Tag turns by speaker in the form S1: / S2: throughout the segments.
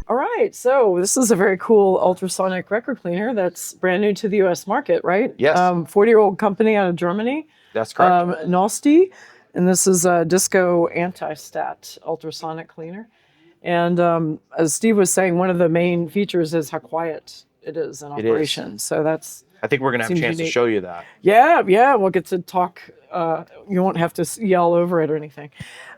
S1: All right, so this is a very cool ultrasonic record cleaner that's brand new to the U.S. market, right?
S2: Yes.
S1: 40-year-old company out of Germany.
S2: That's correct.
S1: Knosti, and this is a Disco Antistat ultrasonic cleaner. And as Steve was saying, one of the main features is how quiet it is in operation. So that's.
S2: I think we're going to have a chance to show you that.
S1: Yeah, we'll get to talk. You won't have to yell over it or anything.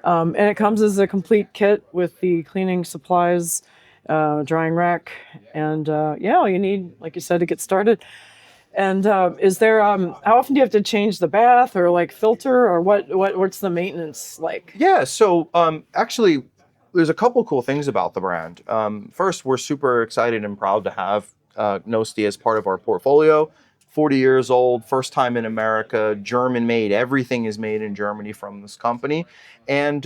S1: And it comes as a complete kit with the cleaning supplies, drying rack, and all you need, like you said, to get started. And is there, how often do you have to change the bath or like filter, or what's the maintenance like?
S2: Yeah, so actually, there's a couple cool things about the brand. First, we're super excited and proud to have Knosti as part of our portfolio. 40 years old, first time in America, German made. Everything is made in Germany from this company. And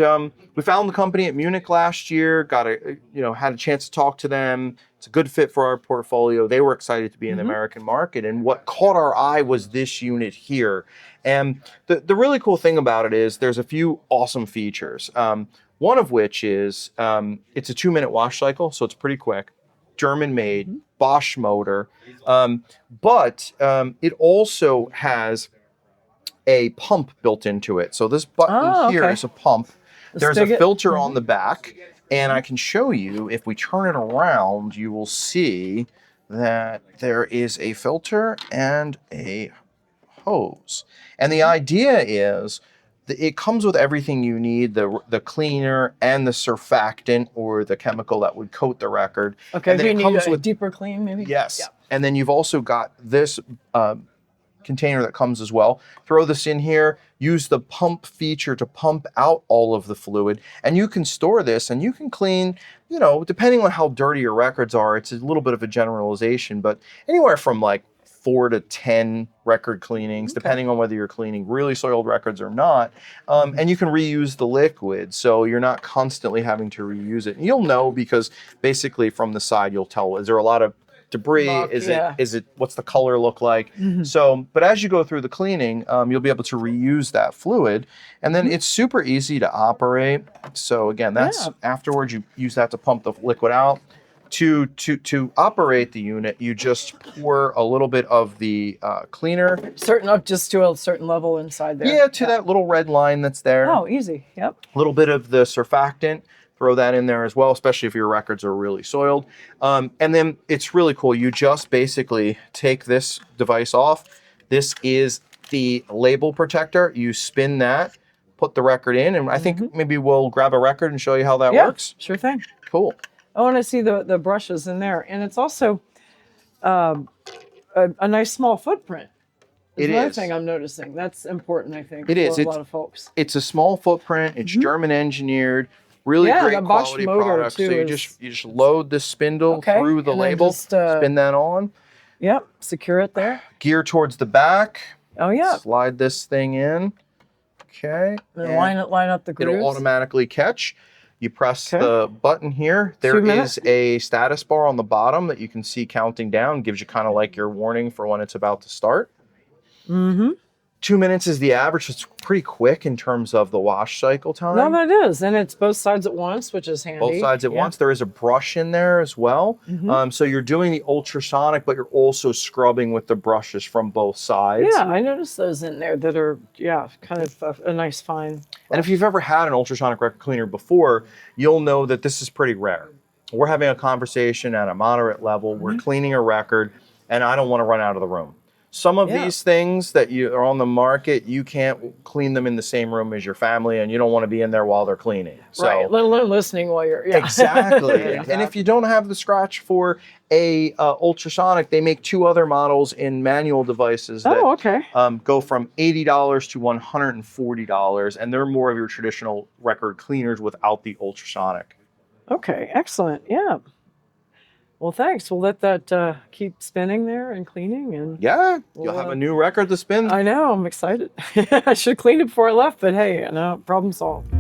S2: we found the company at Munich last year, had a chance to talk to them. It's a good fit for our portfolio. They were excited to be in the American market. And what caught our eye was this unit here. And the really cool thing about it is there's a few awesome features. One of which is it's a 2-minute wash cycle, so it's pretty quick. German made, Bosch motor, but it also has a pump built into it. So this button here is a pump. There's a filter on the back, and I can show you, if we turn it around, you will see that there is a filter and a hose. And the idea is it comes with everything you need, the cleaner and the surfactant, or the chemical that would coat the record.
S1: Okay, do you need a deeper clean maybe?
S2: Yes. Yeah. And then you've also got this container that comes as well. Throw this in here, use the pump feature to pump out all of the fluid, and you can store this and you can clean, depending on how dirty your records are, it's a little bit of a generalization, but anywhere from like 4 to 10 record cleanings, depending on whether you're cleaning really soiled records or not. And you can reuse the liquid, so you're not constantly having to reuse it. And you'll know because basically from the side, you'll tell, is there a lot of debris? Is it, what's the color look like? So, but as you go through the cleaning, you'll be able to reuse that fluid. And then it's super easy to operate. So again, that's afterwards, you use that to pump the liquid out. To operate the unit, you just pour a little bit of the cleaner.
S1: Just to a certain level inside there.
S2: Yeah, to that little red line that's there.
S1: Oh, easy. Yep.
S2: A little bit of the surfactant. Throw that in there as well, especially if your records are really soiled. And then it's really cool. You just basically take this device off. This is the label protector. You spin that, put the record in, and I think maybe we'll grab a record and show you how that works.
S1: Sure thing.
S2: Cool.
S1: Oh, and I see the brushes in there. And it's also a nice small footprint. It's another thing I'm noticing. That's important, I think, for a lot of folks.
S2: It's a small footprint. It's German engineered. Really great quality product. So you just load the spindle through the label, spin that on.
S1: Yep, secure it there.
S2: Gear towards the back.
S1: Oh, yeah.
S2: Slide this thing in. Okay.
S1: And line up the grooves.
S2: It'll automatically catch. You press the button here. There is a status bar on the bottom that you can see counting down. Gives you kind of like your warning for when it's about to start. 2 minutes is the average. It's pretty quick in terms of the wash cycle time.
S1: No, that is. And it's both sides at once, which is handy.
S2: Both sides at once. There is a brush in there as well. So you're doing the ultrasonic, but you're also scrubbing with the brushes from both sides.
S1: Yeah, I noticed those in there that are, kind of a nice fine.
S2: And if you've ever had an ultrasonic record cleaner before, you'll know that this is pretty rare. We're having a conversation at a moderate level. We're cleaning a record, and I don't want to run out of the room. Some of these things that are on the market, you can't clean them in the same room as your family, and you don't want to be in there while they're cleaning. So,
S1: right, let alone listening while you're,
S2: Exactly. And if you don't have the scratch for a ultrasonic, they make 2 other models in manual devices that go from $80 to $140, and they're more of your traditional record cleaners without the ultrasonic.
S1: Okay, excellent. Yeah. Well, thanks. We'll let that keep spinning there and cleaning. And
S2: you'll have a new record to spin.
S1: I know. I'm excited. I should have cleaned it before I left, but hey, no, problem solved.